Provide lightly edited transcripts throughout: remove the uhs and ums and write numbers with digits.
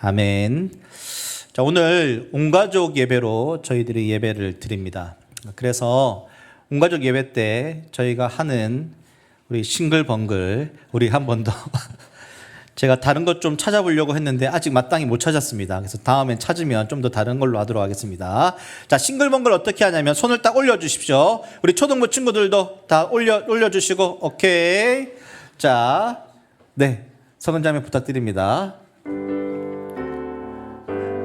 아멘. 자, 오늘 온가족 예배로 저희들이 예배를 드립니다. 그래서 온가족 예배 때 저희가 하는 우리 싱글벙글, 우리 한 번 더 제가 다른 것 좀 찾아보려고 했는데 아직 마땅히 못 찾았습니다. 그래서 다음엔 찾으면 좀 더 다른 걸로 하도록 하겠습니다. 자, 싱글벙글 어떻게 하냐면 손을 딱 올려주십시오. 우리 초등부 친구들도 다 올려주시고, 오케이. 자, 네, 성은자매 부탁드립니다.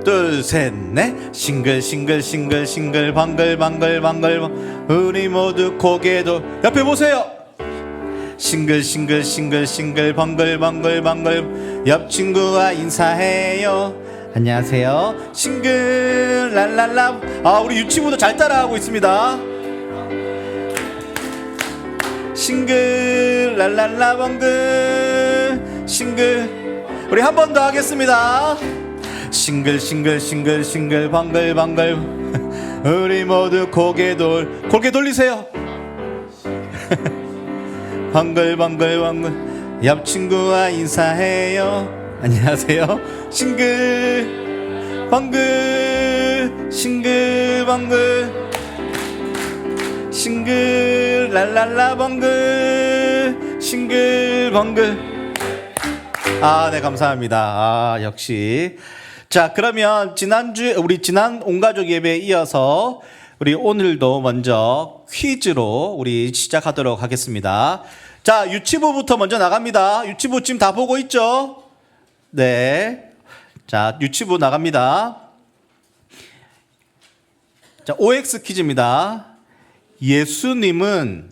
둘, 셋, 넷. 싱글 방글 우리 모두 고개도 옆에 보세요. 싱글 방글 옆 친구와 인사해요. 안녕하세요. 싱글 랄랄라. 아, 우리 유치부도 잘 따라하고 있습니다. 싱글 랄랄라 방글 싱글. 우리 한 번 더 하겠습니다. 싱글 방글 우리 모두 고개 돌리세요. 방글 옆 친구와 인사해요. 안녕하세요. 싱글 방글 싱글 랄랄라 방글 싱글 방글. 아, 네, 감사합니다. 아, 역시. 자, 그러면 우리 지난 온가족 예배에 이어서 우리 오늘도 먼저 퀴즈로 우리 시작하도록 하겠습니다. 자, 유치부부터 먼저 나갑니다. 유치부 지금 다 보고 있죠? 네. 자, 유치부 나갑니다. 자, OX 퀴즈입니다. 예수님은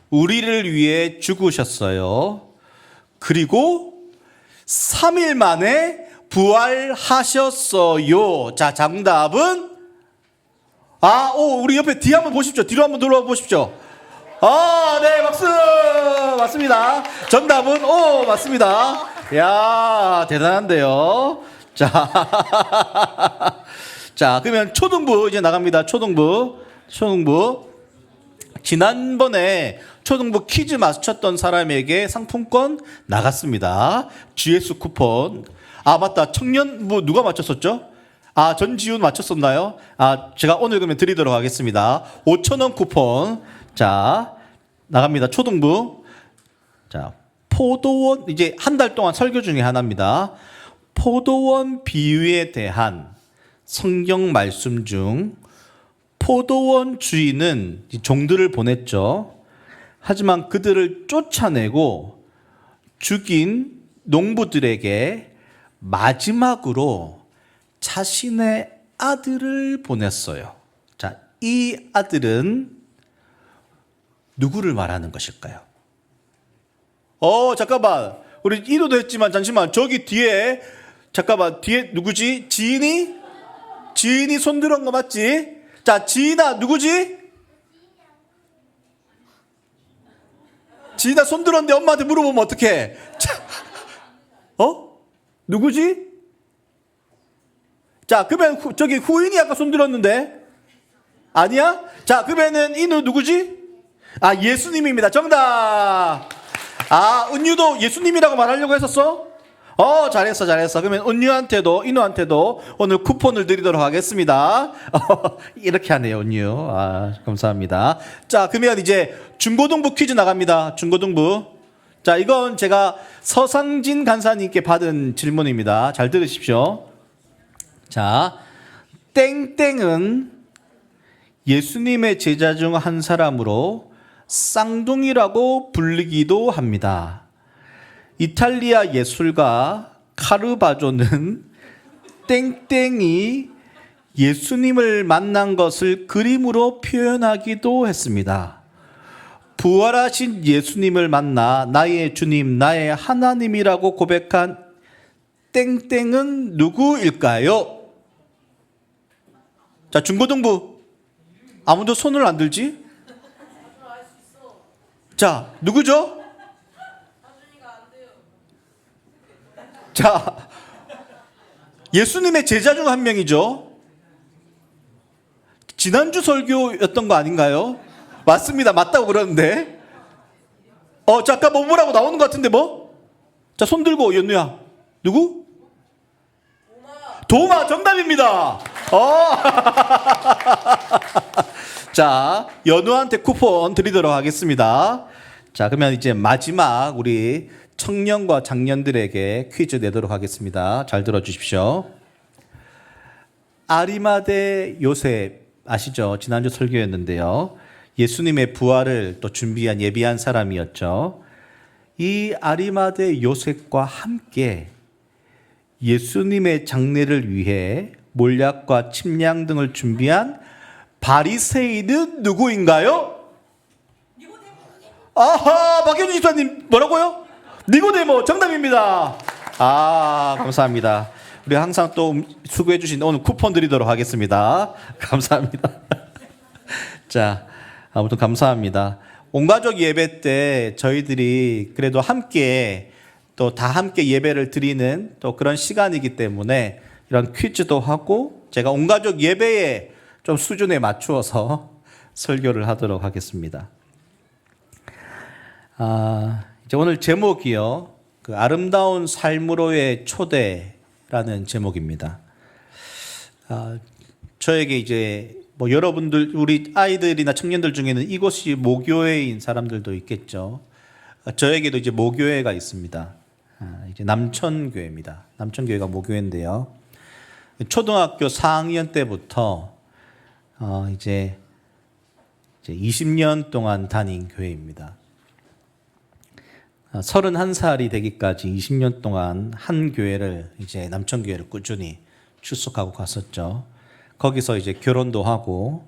우리를 위해 죽으셨어요. 그리고 3일 만에 부활하셨어요. 자, 정답은 우리 옆에 뒤 한번 보십시오. 뒤로 한번 돌아와 보십시오. 네, 박수! 맞습니다. 정답은 맞습니다. 야, 대단한데요. 자, 자, 그러면 초등부 이제 나갑니다. 초등부. 지난번에 초등부 퀴즈 맞췄던 사람에게 상품권 나갔습니다. GS 쿠폰. 아, 맞다. 청년부 누가 맞췄었죠? 아, 전지훈 맞췄었나요? 아, 제가 오늘 그러면 드리도록 하겠습니다. 5,000원 쿠폰. 자, 나갑니다. 초등부. 자, 포도원, 이제 한 달 동안 설교 중에 하나입니다. 포도원 비유에 대한 성경 말씀 중 포도원 주인은 종들을 보냈죠. 하지만 그들을 쫓아내고 죽인 농부들에게 마지막으로 자신의 아들을 보냈어요. 자, 이 아들은 누구를 말하는 것일까요? 잠깐만. 우리 이도도 했지만 잠시만. 저기 뒤에 잠깐만. 뒤에 누구지? 지인이 손 들은 거 맞지? 자, 지인아 누구지? 지인아 손 들었는데 엄마한테 물어보면 어떡해? 누구지? 자, 그러면 저기 후인이 아까 손 들었는데 아니야? 자, 그러면은 이누 누구지? 아, 예수님입니다. 정답. 아, 은유도 예수님이라고 말하려고 했었어? 잘했어. 그러면 은유한테도 인우한테도 오늘 쿠폰을 드리도록 하겠습니다. 이렇게 하네요, 은유. 아, 감사합니다. 자, 그러면 이제 중고등부 퀴즈 나갑니다. 중고등부. 자, 이건 제가 서상진 간사님께 받은 질문입니다. 잘 들으십시오. 자, 땡땡은 예수님의 제자 중 한 사람으로 쌍둥이라고 불리기도 합니다. 이탈리아 예술가 카르바조는 땡땡이 예수님을 만난 것을 그림으로 표현하기도 했습니다. 부활하신 예수님을 만나 나의 주님, 나의 하나님이라고 고백한 땡땡은 누구일까요? 자, 중고등부. 아무도 손을 안 들지? 자, 누구죠? 자, 예수님의 제자 중 한 명이죠. 지난주 설교였던 거 아닌가요? 맞습니다. 맞다고 그러는데. 잠깐 뭐라고 나오는 것 같은데 뭐? 자, 손 들고 연우야. 누구? 도마 정답입니다. 자, 연우한테 쿠폰 드리도록 하겠습니다. 자, 그러면 이제 마지막 우리 청년과 장년들에게 퀴즈 내도록 하겠습니다. 잘 들어주십시오. 아리마대 요셉 아시죠? 지난주 설교였는데요. 예수님의 부활을 또 준비한 예비한 사람이었죠. 이 아리마대 요셉과 함께 예수님의 장례를 위해 몰약과 침량 등을 준비한 바리새인은 누구인가요? 아하, 박현주 집사님 뭐라고요? 니고데모 정답입니다. 아, 감사합니다. 우리 항상 또 수고해 주신 오늘 쿠폰 드리도록 하겠습니다. 감사합니다. 자, 아무튼 감사합니다. 온가족 예배 때 저희들이 그래도 함께 또 다 함께 예배를 드리는 또 그런 시간이기 때문에 이런 퀴즈도 하고 제가 온가족 예배에 좀 수준에 맞추어서 설교를 하도록 하겠습니다. 이제 오늘 제목이요. 그 아름다운 삶으로의 초대라는 제목입니다. 저에게 이제 뭐 여러분들 우리 아이들이나 청년들 중에는 이곳이 모교회인 사람들도 있겠죠. 저에게도 이제 모교회가 있습니다. 이제 남천교회입니다. 남천교회가 모교회인데요. 초등학교 4학년 때부터 이제 20년 동안 다닌 교회입니다. 31살이 되기까지 20년 동안 한 교회를 이제 남천교회를 꾸준히 출석하고 갔었죠. 거기서 이제 결혼도 하고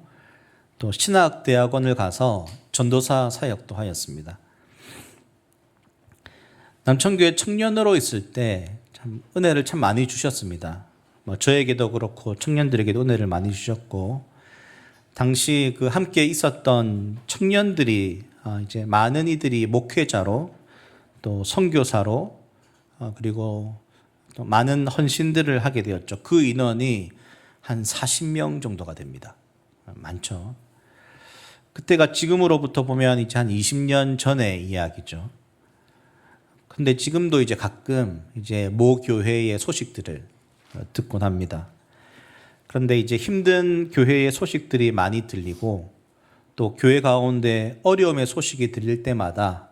또 신학대학원을 가서 전도사 사역도 하였습니다. 남천교회 청년으로 있을 때 참 은혜를 참 많이 주셨습니다. 뭐 저에게도 그렇고 청년들에게도 은혜를 많이 주셨고 당시 그 함께 있었던 청년들이 이제 많은 이들이 목회자로 또 선교사로 그리고 또 많은 헌신들을 하게 되었죠. 그 인원이 한 40명 정도가 됩니다. 많죠. 그때가 지금으로부터 보면 이제 한 20년 전의 이야기죠. 근데 지금도 이제 가끔 이제 모 교회의 소식들을 듣곤 합니다. 그런데 이제 힘든 교회의 소식들이 많이 들리고 또 교회 가운데 어려움의 소식이 들릴 때마다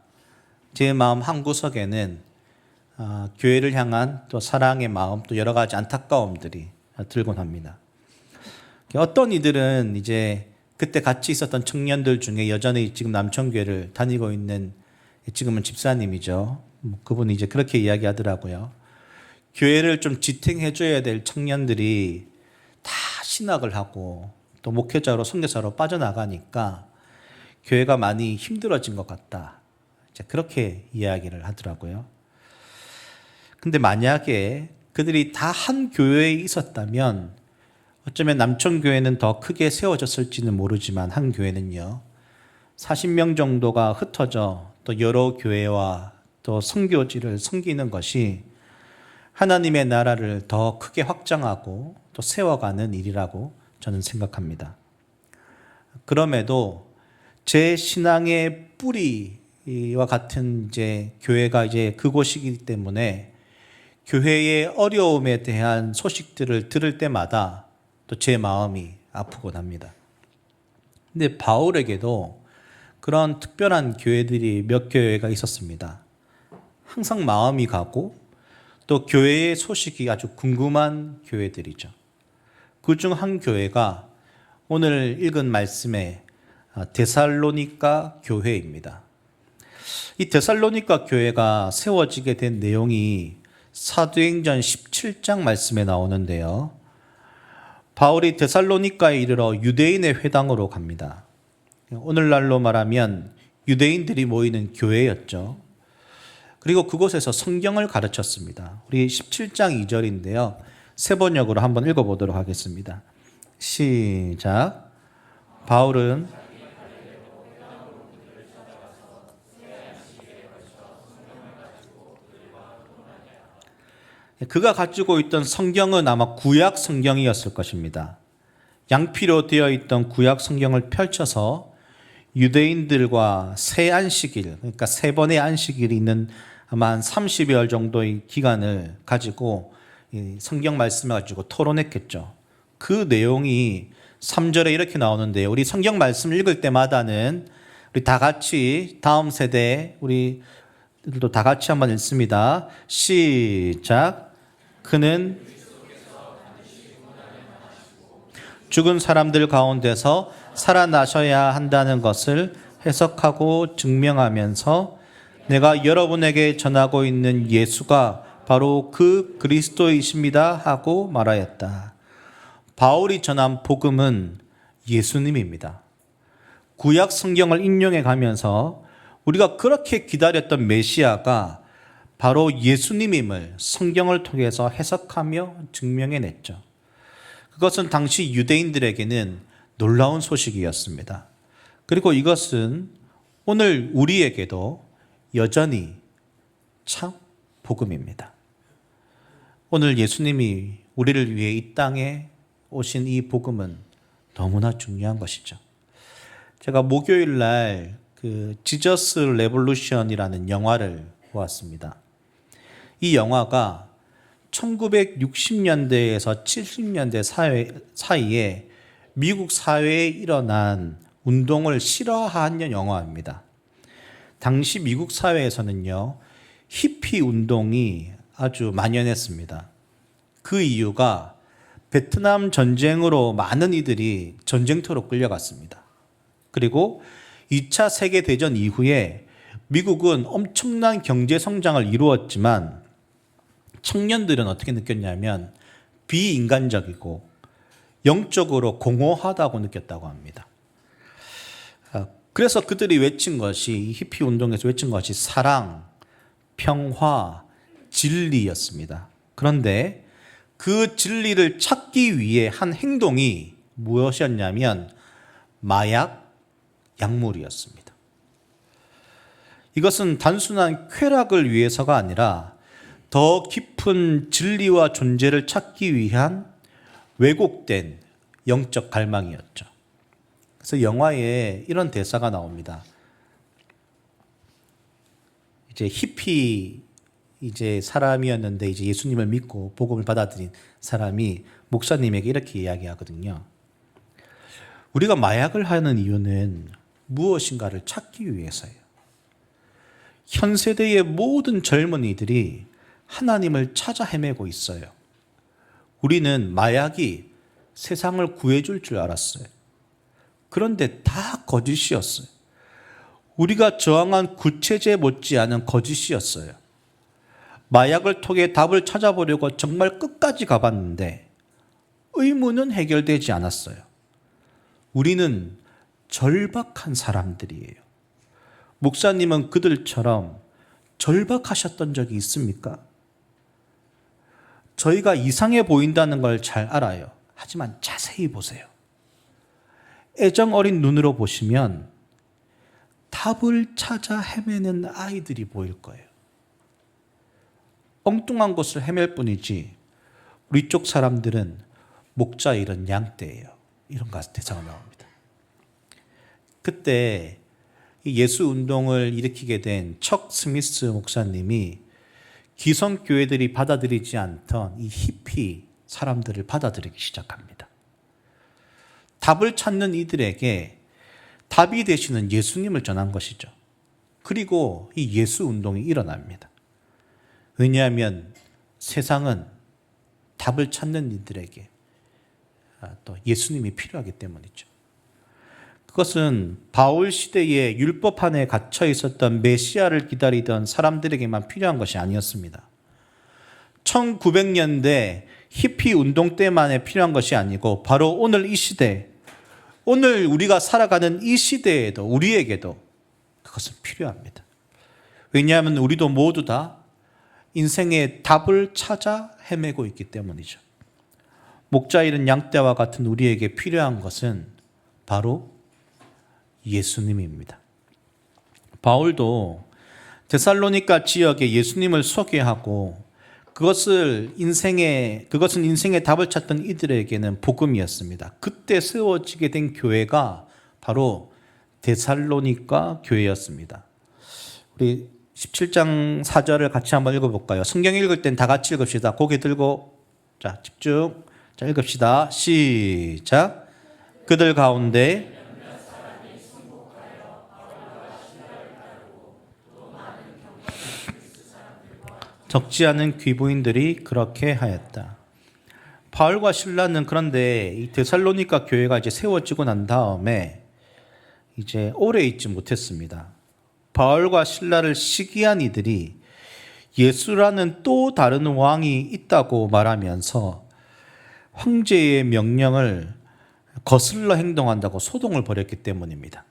제 마음 한구석에는 교회를 향한 또 사랑의 마음 또 여러 가지 안타까움들이 들곤 합니다. 어떤 이들은 이제 그때 같이 있었던 청년들 중에 여전히 지금 남천교회를 다니고 있는 지금은 집사님이죠. 그분이 이제 그렇게 이야기하더라고요. 교회를 좀 지탱해줘야 될 청년들이 다 신학을 하고 또 목회자로 선교사로 빠져나가니까 교회가 많이 힘들어진 것 같다. 그렇게 이야기를 하더라고요. 근데 만약에 그들이 다 한 교회에 있었다면 어쩌면 남천교회는 더 크게 세워졌을지는 모르지만 한 교회는요. 40명 정도가 흩어져 또 여러 교회와 또 선교지를 섬기는 것이 하나님의 나라를 더 크게 확장하고 또 세워가는 일이라고 저는 생각합니다. 그럼에도 제 신앙의 뿌리와 같은 이제 교회가 이제 그곳이기 때문에 교회의 어려움에 대한 소식들을 들을 때마다 또 제 마음이 아프곤 합니다. 근데 바울에게도 그런 특별한 교회들이 몇 교회가 있었습니다. 항상 마음이 가고 또 교회의 소식이 아주 궁금한 교회들이죠. 그중 한 교회가 오늘 읽은 말씀의 데살로니가 교회입니다. 이 데살로니가 교회가 세워지게 된 내용이 사도행전 17장 말씀에 나오는데요. 바울이 데살로니가에 이르러 유대인의 회당으로 갑니다. 오늘날로 말하면 유대인들이 모이는 교회였죠. 그리고 그곳에서 성경을 가르쳤습니다. 우리 17장 2절인데요. 세 번역으로 한번 읽어보도록 하겠습니다. 시작. 바울은 그가 가지고 있던 성경은 아마 구약 성경이었을 것입니다. 양피로 되어 있던 구약 성경을 펼쳐서 유대인들과 새 안식일, 그러니까 세 번의 안식일이 있는 아마 한 30여일 정도의 기간을 가지고 이 성경 말씀을 가지고 토론했겠죠. 그 내용이 3절에 이렇게 나오는데요. 우리 성경 말씀 읽을 때마다는 우리 다 같이 다음 세대 우리들도 다 같이 한번 읽습니다. 시작. 그는 죽은 사람들 가운데서 살아나셔야 한다는 것을 해석하고 증명하면서 내가 여러분에게 전하고 있는 예수가 바로 그 그리스도이십니다 하고 말하였다. 바울이 전한 복음은 예수님입니다. 구약 성경을 인용해 가면서 우리가 그렇게 기다렸던 메시아가 바로 예수님임을 성경을 통해서 해석하며 증명해냈죠. 그것은 당시 유대인들에게는 놀라운 소식이었습니다. 그리고 이것은 오늘 우리에게도 여전히 참 복음입니다. 오늘 예수님이 우리를 위해 이 땅에 오신 이 복음은 너무나 중요한 것이죠. 제가 목요일 날 그 지저스 레볼루션이라는 영화를 보았습니다. 이 영화가 1960년대에서 70년대 사이에 미국 사회에 일어난 운동을 실화한 영화입니다. 당시 미국 사회에서는요, 히피 운동이 아주 만연했습니다. 그 이유가 베트남 전쟁으로 많은 이들이 전쟁터로 끌려갔습니다. 그리고 2차 세계대전 이후에 미국은 엄청난 경제 성장을 이루었지만 청년들은 어떻게 느꼈냐면 비인간적이고 영적으로 공허하다고 느꼈다고 합니다. 그래서 그들이 외친 것이, 히피 운동에서 외친 것이 사랑, 평화, 진리였습니다. 그런데 그 진리를 찾기 위해 한 행동이 무엇이었냐면 마약, 약물이었습니다. 이것은 단순한 쾌락을 위해서가 아니라 더 깊은 진리와 존재를 찾기 위한 왜곡된 영적 갈망이었죠. 그래서 영화에 이런 대사가 나옵니다. 이제 히피 사람이었는데 이제 예수님을 믿고 복음을 받아들인 사람이 목사님에게 이렇게 이야기하거든요. 우리가 마약을 하는 이유는 무엇인가를 찾기 위해서예요. 현 세대의 모든 젊은이들이 하나님을 찾아 헤매고 있어요. 우리는 마약이 세상을 구해줄 줄 알았어요. 그런데 다 거짓이었어요. 우리가 저항한 구체제 못지않은 거짓이었어요. 마약을 통해 답을 찾아보려고 정말 끝까지 가봤는데 의문은 해결되지 않았어요. 우리는 절박한 사람들이에요. 목사님은 그들처럼 절박하셨던 적이 있습니까? 저희가 이상해 보인다는 걸 잘 알아요. 하지만 자세히 보세요. 애정 어린 눈으로 보시면 답을 찾아 헤매는 아이들이 보일 거예요. 엉뚱한 곳을 헤맬 뿐이지 우리 쪽 사람들은 목자 잃은 양떼예요. 이런 대사가 나옵니다. 그때 예수 운동을 일으키게 된 척 스미스 목사님이 기성교회들이 받아들이지 않던 이 히피 사람들을 받아들이기 시작합니다. 답을 찾는 이들에게 답이 되시는 예수님을 전한 것이죠. 그리고 이 예수 운동이 일어납니다. 왜냐하면 세상은 답을 찾는 이들에게 또 예수님이 필요하기 때문이죠. 그것은 바울 시대에 율법 안에 갇혀 있었던 메시아를 기다리던 사람들에게만 필요한 것이 아니었습니다. 1900년대 히피 운동 때만에 필요한 것이 아니고 바로 오늘 이 시대, 오늘 우리가 살아가는 이 시대에도 우리에게도 그것은 필요합니다. 왜냐하면 우리도 모두 다 인생의 답을 찾아 헤매고 있기 때문이죠. 목자 잃은 양떼와 같은 우리에게 필요한 것은 바로 예수님입니다. 바울도 데살로니가 지역에 예수님을 소개하고 그것은 인생의 답을 찾던 이들에게는 복음이었습니다. 그때 세워지게 된 교회가 바로 데살로니가 교회였습니다. 우리 17장 4절을 같이 한번 읽어볼까요? 성경 읽을 땐 다 같이 읽읍시다. 고개 들고 자, 집중. 자, 읽읍시다. 시작. 그들 가운데 적지 않은 귀부인들이 그렇게 하였다. 바울과 실라는 그런데 이 데살로니가 교회가 이제 세워지고 난 다음에 이제 오래 있지 못했습니다. 바울과 실라를 시기한 이들이 예수라는 또 다른 왕이 있다고 말하면서 황제의 명령을 거슬러 행동한다고 소동을 벌였기 때문입니다.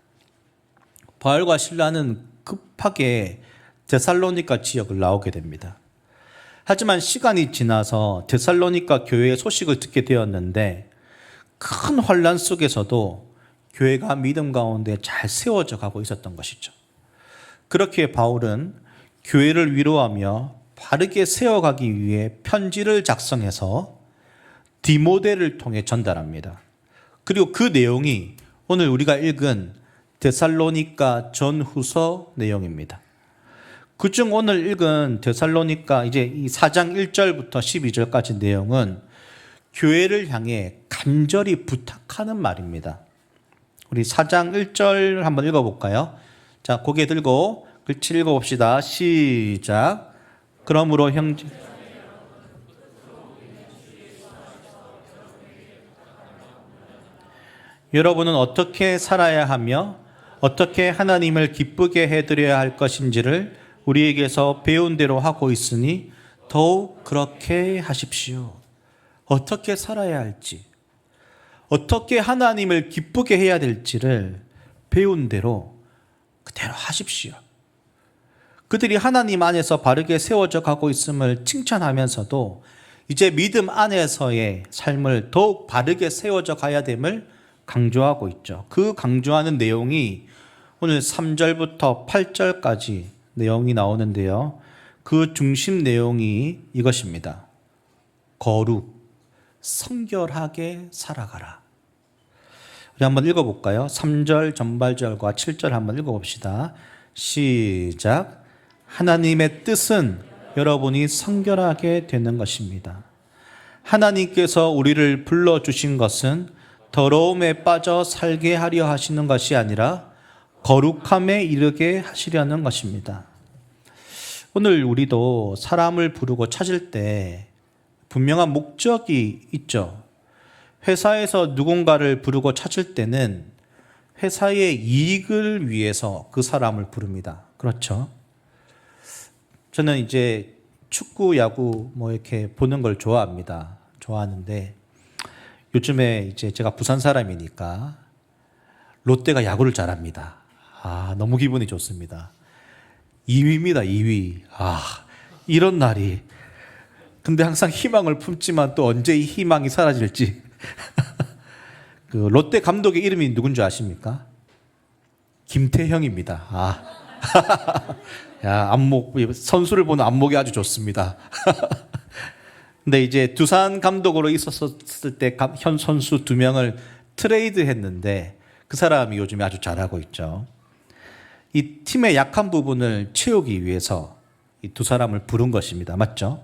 바울과 실라는 급하게 데살로니가 지역을 나오게 됩니다. 하지만 시간이 지나서 데살로니가 교회의 소식을 듣게 되었는데 큰 환란 속에서도 교회가 믿음 가운데 잘 세워져 가고 있었던 것이죠. 그렇게 바울은 교회를 위로하며 바르게 세워가기 위해 편지를 작성해서 디모데를 통해 전달합니다. 그리고 그 내용이 오늘 우리가 읽은 데살로니가 전후서 내용입니다. 그중 오늘 읽은 데살로니가 이제 이 4장 1절부터 12절까지 내용은 교회를 향해 간절히 부탁하는 말입니다. 우리 4장 1절 한번 읽어볼까요? 자, 고개 들고 같이 읽어봅시다. 시작. 그러므로 형제 여러분은 어떻게 살아야 하며 어떻게 하나님을 기쁘게 해드려야 할 것인지를 우리에게서 배운 대로 하고 있으니 더욱 그렇게 하십시오. 어떻게 살아야 할지, 어떻게 하나님을 기쁘게 해야 될지를 배운 대로 그대로 하십시오. 그들이 하나님 안에서 바르게 세워져 가고 있음을 칭찬하면서도 이제 믿음 안에서의 삶을 더욱 바르게 세워져 가야 됨을 강조하고 있죠. 그 강조하는 내용이 오늘 3절부터 8절까지 내용이 나오는데요. 그 중심 내용이 이것입니다. 거룩, 성결하게 살아가라. 우리 한번 읽어볼까요? 3절 전발절과 7절 한번 읽어봅시다. 시작. 하나님의 뜻은 여러분이 성결하게 되는 것입니다. 하나님께서 우리를 불러주신 것은 더러움에 빠져 살게 하려 하시는 것이 아니라 거룩함에 이르게 하시려는 것입니다. 오늘 우리도 사람을 부르고 찾을 때 분명한 목적이 있죠. 회사에서 누군가를 부르고 찾을 때는 회사의 이익을 위해서 그 사람을 부릅니다. 그렇죠? 저는 이제 축구, 야구 뭐 이렇게 보는 걸 좋아합니다. 좋아하는데 요즘에 이제 제가 부산 사람이니까 롯데가 야구를 잘합니다. 너무 기분이 좋습니다. 2위입니다, 2위. 이런 날이. 근데 항상 희망을 품지만 또 언제 이 희망이 사라질지. 그 롯데 감독의 이름이 누군지 아십니까? 김태형입니다. 야, 안목, 선수를 보는 안목이 아주 좋습니다. 근데 이제 두산 감독으로 있었을 때 현 선수 2명을 트레이드 했는데 그 사람이 요즘에 아주 잘하고 있죠. 이 팀의 약한 부분을 채우기 위해서 이 두 사람을 부른 것입니다. 맞죠?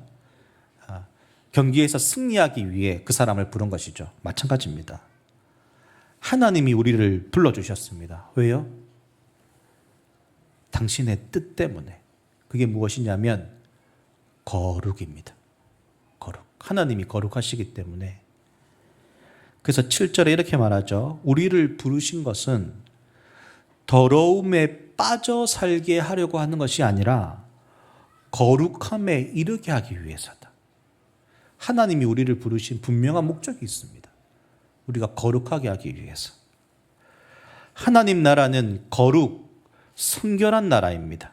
경기에서 승리하기 위해 그 사람을 부른 것이죠. 마찬가지입니다. 하나님이 우리를 불러주셨습니다. 왜요? 당신의 뜻 때문에. 그게 무엇이냐면 거룩입니다. 거룩. 하나님이 거룩하시기 때문에. 그래서 7절에 이렇게 말하죠. 우리를 부르신 것은 더러움에 빠져 살게 하려고 하는 것이 아니라 거룩함에 이르게 하기 위해서다. 하나님이 우리를 부르신 분명한 목적이 있습니다. 우리가 거룩하게 하기 위해서. 하나님 나라는 거룩, 성결한 나라입니다.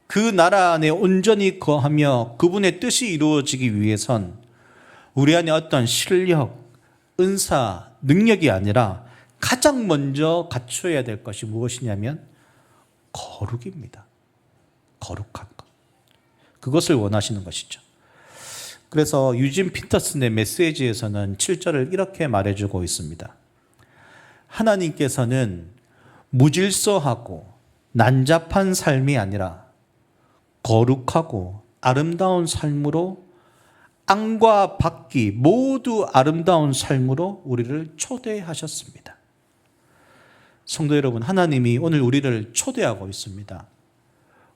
그 나라 안에 온전히 거하며 그분의 뜻이 이루어지기 위해선 우리 안에 어떤 실력, 은사, 능력이 아니라 가장 먼저 갖춰야 될 것이 무엇이냐면 거룩입니다. 거룩한 것. 그것을 원하시는 것이죠. 그래서 유진 피터슨의 메시지에서는 7절을 이렇게 말해주고 있습니다. 하나님께서는 무질서하고 난잡한 삶이 아니라 거룩하고 아름다운 삶으로 안과 밖이 모두 아름다운 삶으로 우리를 초대하셨습니다. 성도 여러분, 하나님이 오늘 우리를 초대하고 있습니다.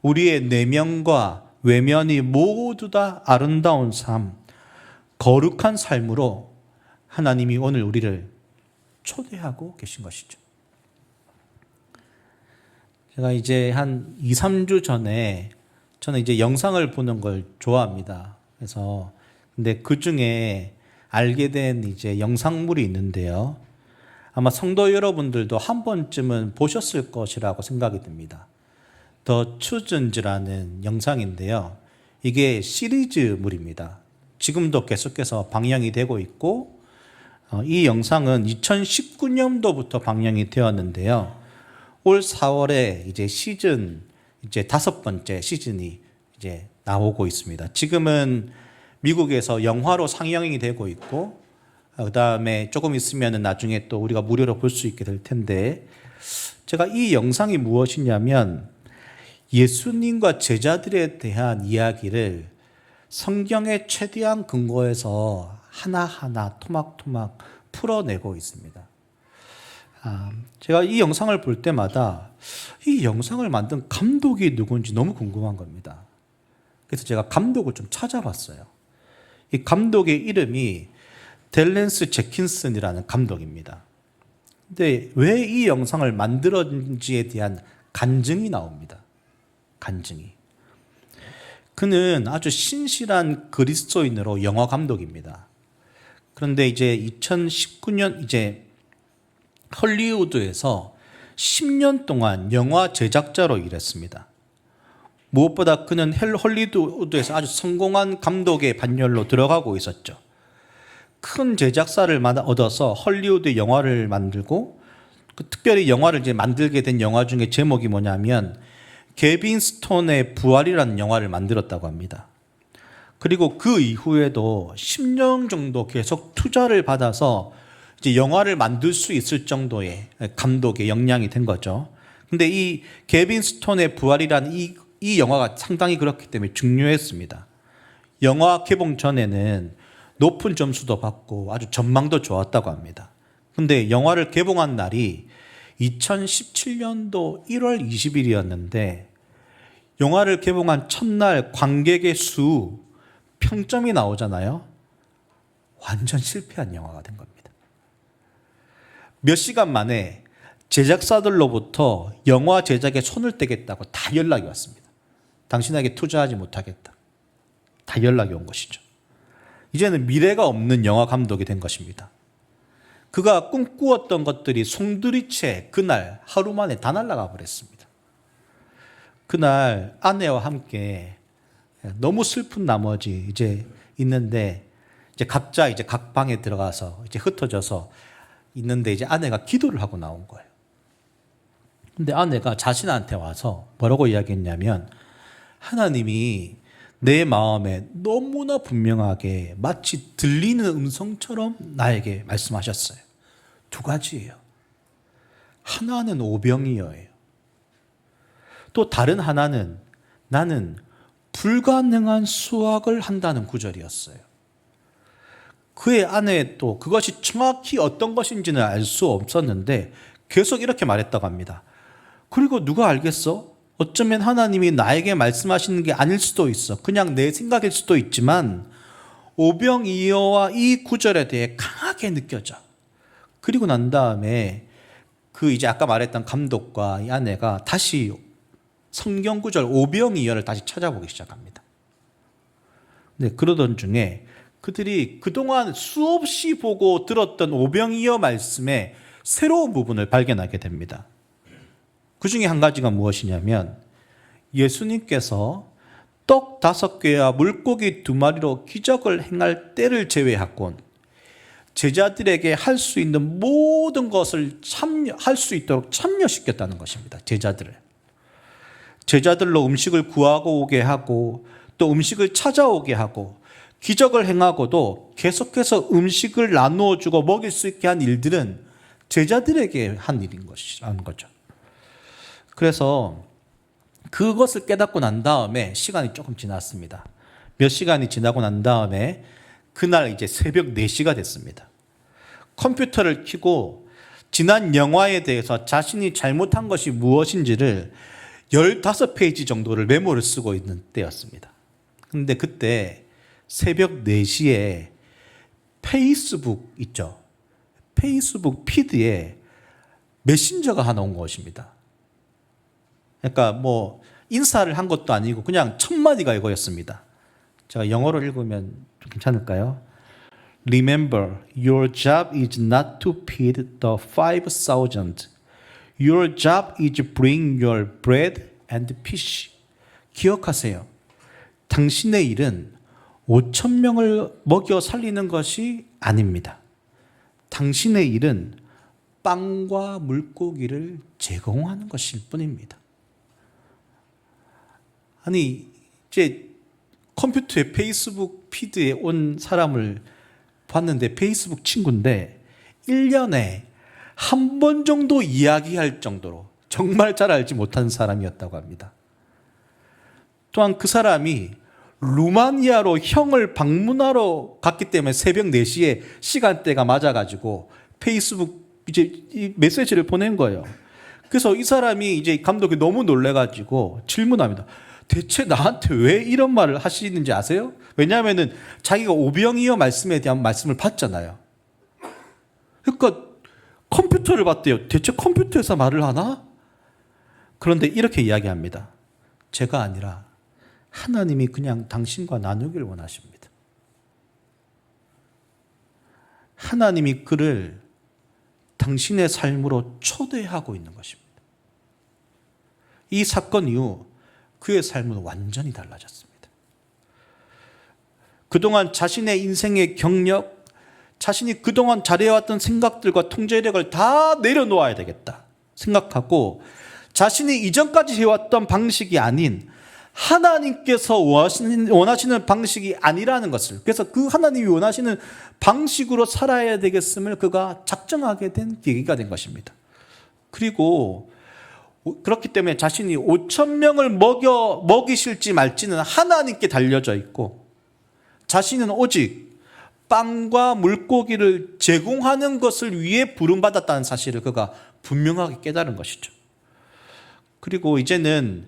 우리의 내면과 외면이 모두 다 아름다운 삶, 거룩한 삶으로 하나님이 오늘 우리를 초대하고 계신 것이죠. 제가 이제 한 2, 3주 전에 저는 이제 영상을 보는 걸 좋아합니다. 그래서 근데 그 중에 알게 된 이제 영상물이 있는데요. 아마 성도 여러분들도 한 번쯤은 보셨을 것이라고 생각이 듭니다. 더 추즌즈라는 영상인데요. 이게 시리즈물입니다. 지금도 계속해서 방영이 되고 있고, 이 영상은 2019년도부터 방영이 되었는데요. 올 4월에 이제 이제 5번째 시즌이 이제 나오고 있습니다. 지금은 미국에서 영화로 상영이 되고 있고, 그 다음에 조금 있으면 나중에 또 우리가 무료로 볼 수 있게 될 텐데, 제가 이 영상이 무엇이냐면 예수님과 제자들에 대한 이야기를 성경의 최대한 근거에서 하나하나 토막토막 풀어내고 있습니다. 제가 이 영상을 볼 때마다 이 영상을 만든 감독이 누군지 너무 궁금한 겁니다. 그래서 제가 감독을 좀 찾아봤어요. 이 감독의 이름이 댈런스 제킨슨이라는 감독입니다. 근데 왜 이 영상을 만들었는지에 대한 간증이 나옵니다. 간증이. 그는 아주 신실한 그리스도인으로 영화 감독입니다. 그런데 이제 2019년 이제 헐리우드에서 10년 동안 영화 제작자로 일했습니다. 무엇보다 그는 헐리우드에서 아주 성공한 감독의 반열로 들어가고 있었죠. 큰 제작사를 얻어서 헐리우드 영화를 만들고, 특별히 영화를 이제 만들게 된 영화 중에 제목이 뭐냐면 개빈 스톤의 부활이라는 영화를 만들었다고 합니다. 그리고 그 이후에도 10년 정도 계속 투자를 받아서 이제 영화를 만들 수 있을 정도의 감독의 역량이 된 거죠. 근데 이 개빈 스톤의 부활이라는 이 영화가 상당히 그렇기 때문에 중요했습니다. 영화 개봉 전에는 높은 점수도 받고 아주 전망도 좋았다고 합니다. 근데 영화를 개봉한 날이 2017년도 1월 20일이었는데 영화를 개봉한 첫날 관객의 수, 평점이 나오잖아요. 완전 실패한 영화가 된 겁니다. 몇 시간 만에 제작사들로부터 영화 제작에 손을 떼겠다고 다 연락이 왔습니다. 당신에게 투자하지 못하겠다. 다 연락이 온 것이죠. 이제는 미래가 없는 영화 감독이 된 것입니다. 그가 꿈꾸었던 것들이 송두리째 그날 하루 만에 다 날아가 버렸습니다. 그날 아내와 함께 너무 슬픈 나머지 이제 있는데 이제 각자 이제 각 방에 들어가서 이제 흩어져서 있는데 이제 아내가 기도를 하고 나온 거예요. 근데 아내가 자신한테 와서 뭐라고 이야기했냐면 하나님이 내 마음에 너무나 분명하게 마치 들리는 음성처럼 나에게 말씀하셨어요. 2가지예요. 하나는 오병이어예요. 또 다른 하나는 나는 불가능한 수학을 한다는 구절이었어요. 그의 아내 또 그것이 정확히 어떤 것인지는 알 수 없었는데 계속 이렇게 말했다고 합니다. 그리고 누가 알겠어? 어쩌면 하나님이 나에게 말씀하시는 게 아닐 수도 있어. 그냥 내 생각일 수도 있지만 오병이어와 이 구절에 대해 강하게 느껴져. 그리고 난 다음에 그 이제 아까 말했던 감독과 이 아내가 다시 성경 구절 오병이어를 다시 찾아보기 시작합니다. 네, 그러던 중에 그들이 그동안 수없이 보고 들었던 오병이어 말씀의 새로운 부분을 발견하게 됩니다. 그 중에 한 가지가 무엇이냐면 예수님께서 떡 5개와 물고기 2마리로 기적을 행할 때를 제외하곤 제자들에게 할 수 있는 모든 것을 할 수 있도록 참여시켰다는 것입니다. 제자들로 음식을 구하고 오게 하고 또 음식을 찾아오게 하고 기적을 행하고도 계속해서 음식을 나누어 주고 먹일 수 있게 한 일들은 제자들에게 한 일인 것이라는 거죠. 그래서 그것을 깨닫고 난 다음에 시간이 조금 지났습니다. 몇 시간이 지나고 난 다음에 그날 이제 새벽 4시가 됐습니다. 컴퓨터를 켜고 지난 영화에 대해서 자신이 잘못한 것이 무엇인지를 15페이지 정도를 메모를 쓰고 있는 때였습니다. 근데 그때 새벽 4시에 페이스북 있죠. 페이스북 피드에 메신저가 하나 온 것입니다. 그러니까 뭐 인사를 한 것도 아니고 그냥 첫 마디가 이거였습니다. 제가 영어로 읽으면 좀 괜찮을까요? Remember, your job is not to feed the 5,000. Your job is bring your bread and fish. 기억하세요. 당신의 일은 5,000명을 먹여 살리는 것이 아닙니다. 당신의 일은 빵과 물고기를 제공하는 것일 뿐입니다. 아니, 이제 컴퓨터에 페이스북 피드에 온 사람을 봤는데 페이스북 친구인데 1년에 한 번 정도 이야기할 정도로 정말 잘 알지 못한 사람이었다고 합니다. 또한 그 사람이 루마니아로 형을 방문하러 갔기 때문에 새벽 4시에 시간대가 맞아가지고 페이스북 이제 이 메시지를 보낸 거예요. 그래서 이 사람이 이제 감독이 너무 놀래가지고 질문합니다. 대체 나한테 왜 이런 말을 하시는지 아세요? 왜냐하면은 자기가 오병이어 말씀에 대한 말씀을 받잖아요. 그러니까 컴퓨터를 봤대요. 대체 컴퓨터에서 말을 하나? 그런데 이렇게 이야기합니다. 제가 아니라 하나님이 그냥 당신과 나누기를 원하십니다. 하나님이 그를 당신의 삶으로 초대하고 있는 것입니다. 이 사건 이후 그의 삶은 완전히 달라졌습니다. 그동안 자신의 인생의 경력, 자신이 그동안 잘해왔던 생각들과 통제력을 다 내려놓아야 되겠다 생각하고 자신이 이전까지 해왔던 방식이 아닌 하나님께서 원하시는 방식이 아니라는 것을, 그래서 그 하나님이 원하시는 방식으로 살아야 되겠음을 그가 작정하게 된 계기가 된 것입니다. 그리고 그렇기 때문에 자신이 5,000명을 먹이실지 말지는 하나님께 달려져 있고 자신은 오직 빵과 물고기를 제공하는 것을 위해 부름받았다는 사실을 그가 분명하게 깨달은 것이죠. 그리고 이제는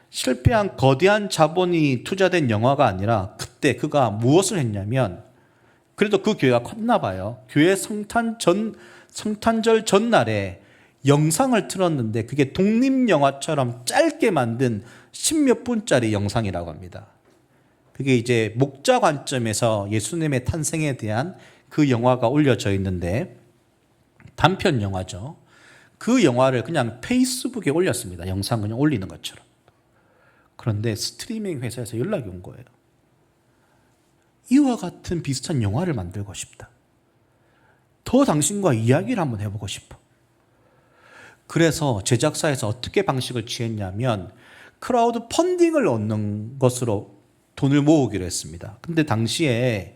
실패한 거대한 자본이 투자된 영화가 아니라 그때 그가 무엇을 했냐면, 그래도 그 교회가 컸나 봐요. 교회 성탄절 전날에 영상을 틀었는데 그게 독립영화처럼 짧게 만든 10몇 분짜리 영상이라고 합니다. 그게 이제 목자 관점에서 예수님의 탄생에 대한 그 영화가 올려져 있는데 단편 영화죠. 그 영화를 그냥 페이스북에 올렸습니다. 영상 그냥 올리는 것처럼. 그런데 스트리밍 회사에서 연락이 온 거예요. 이와 같은 비슷한 영화를 만들고 싶다. 더 당신과 이야기를 한번 해보고 싶어. 그래서 제작사에서 어떻게 방식을 취했냐면 크라우드 펀딩을 얻는 것으로 돈을 모으기로 했습니다. 근데 당시에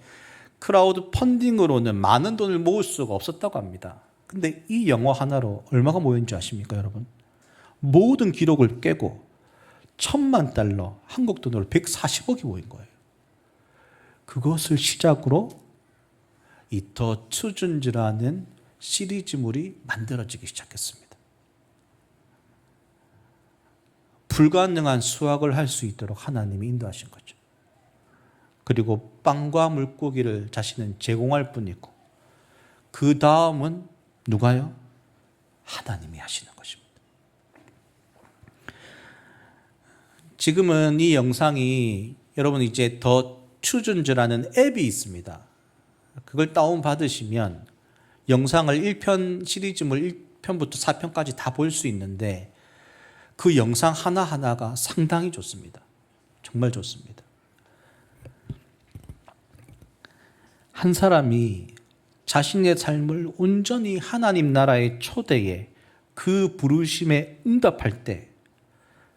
크라우드 펀딩으로는 많은 돈을 모을 수가 없었다고 합니다. 근데 이 영화 하나로 얼마가 모였는지 아십니까, 여러분? 모든 기록을 깨고 $1,000,000, 한국 돈으로 140억이 모인 거예요. 그것을 시작으로 이 더 추준즈라는 시리즈물이 만들어지기 시작했습니다. 불가능한 수학을 할 수 있도록 하나님이 인도하신 거죠. 그리고 빵과 물고기를 자신은 제공할 뿐이고 그 다음은 누가요? 하나님이 하시는 것입니다. 지금은 이 영상이 여러분 이제 더 추준즈라는 앱이 있습니다. 그걸 다운받으시면 영상을 1편 시리즈물 1편부터 4편까지 다 볼 수 있는데 그 영상 하나하나가 상당히 좋습니다. 정말 좋습니다. 한 사람이 자신의 삶을 온전히 하나님 나라의 초대에 그 부르심에 응답할 때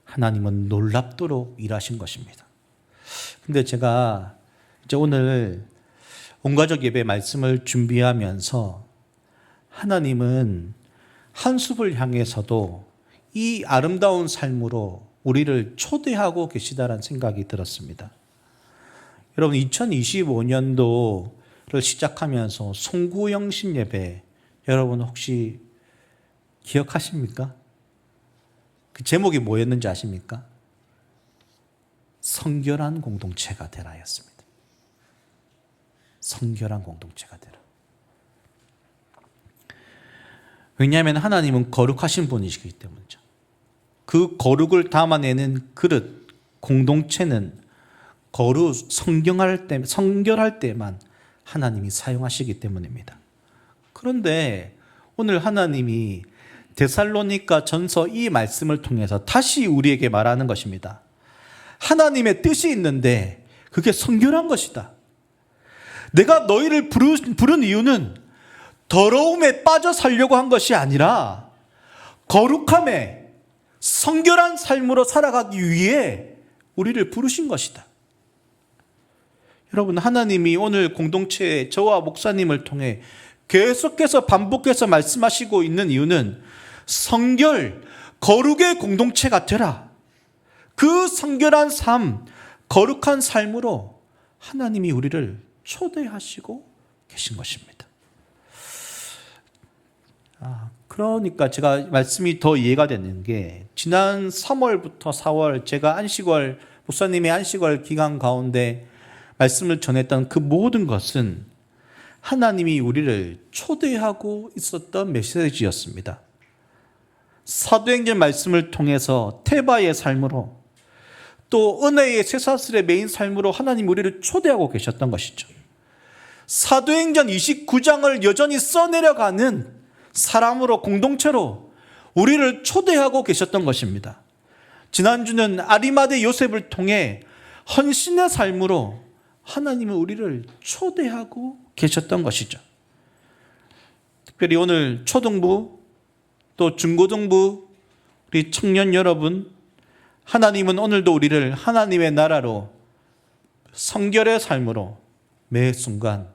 하나님은 놀랍도록 일하신 것입니다. 근데 제가 이제 오늘 온가족 예배 말씀을 준비하면서 하나님은 한 숲을 향해서도 이 아름다운 삶으로 우리를 초대하고 계시다라는 생각이 들었습니다. 여러분 2025년도를 시작하면서 송구영신 예배 여러분 혹시 기억하십니까? 그 제목이 뭐였는지 아십니까? 성결한 공동체가 되라였습니다. 성결한 공동체가 되라. 왜냐하면 하나님은 거룩하신 분이시기 때문이죠. 그 거룩을 담아내는 그릇, 공동체는 성결할 때만 하나님이 사용하시기 때문입니다. 그런데 오늘 하나님이 데살로니가 전서 이 말씀을 통해서 다시 우리에게 말하는 것입니다. 하나님의 뜻이 있는데 그게 성결한 것이다. 내가 너희를 부른 이유는 더러움에 빠져 살려고 한 것이 아니라 거룩함에 성결한 삶으로 살아가기 위해 우리를 부르신 것이다. 여러분, 하나님이 오늘 공동체에 저와 목사님을 통해 계속해서 반복해서 말씀하시고 있는 이유는 성결, 거룩의 공동체가 되라. 그 성결한 삶, 거룩한 삶으로 하나님이 우리를 초대하시고 계신 것입니다. 그러니까 제가 말씀이 더 이해가 되는 게 지난 3월부터 4월 제가 목사님의 안식월 기간 가운데 말씀을 전했던 그 모든 것은 하나님이 우리를 초대하고 있었던 메시지였습니다. 사도행전 말씀을 통해서 테바의 삶으로 또 은혜의 쇠사슬의 메인 삶으로 하나님 우리를 초대하고 계셨던 것이죠. 사도행전 29장을 여전히 써내려가는 사람으로 공동체로 우리를 초대하고 계셨던 것입니다. 지난주는 아리마대 요셉을 통해 헌신의 삶으로 하나님은 우리를 초대하고 계셨던 것이죠. 특별히 오늘 초등부 또 중고등부 우리 청년 여러분, 하나님은 오늘도 우리를 하나님의 나라로 성결의 삶으로 매 순간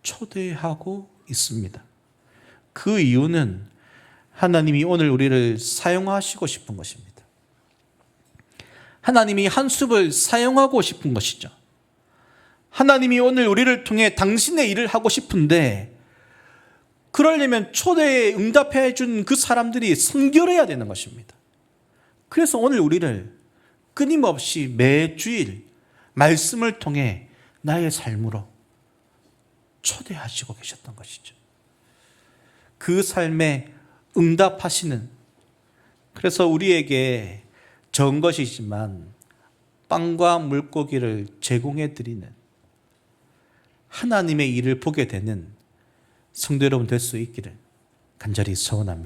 초대하고 있습니다. 그 이유는 하나님이 오늘 우리를 사용하시고 싶은 것입니다. 하나님이 한숲을 사용하고 싶은 것이죠. 하나님이 오늘 우리를 통해 당신의 일을 하고 싶은데 그러려면 초대에 응답해 준 그 사람들이 성결해야 되는 것입니다. 그래서 오늘 우리를 끊임없이 매주일 말씀을 통해 나의 삶으로 초대하시고 계셨던 것이죠. 그 삶에 응답하시는, 그래서 우리에게 적은 것이지만 빵과 물고기를 제공해 드리는 하나님의 일을 보게 되는 성도 여러분 될 수 있기를 간절히 소원합니다.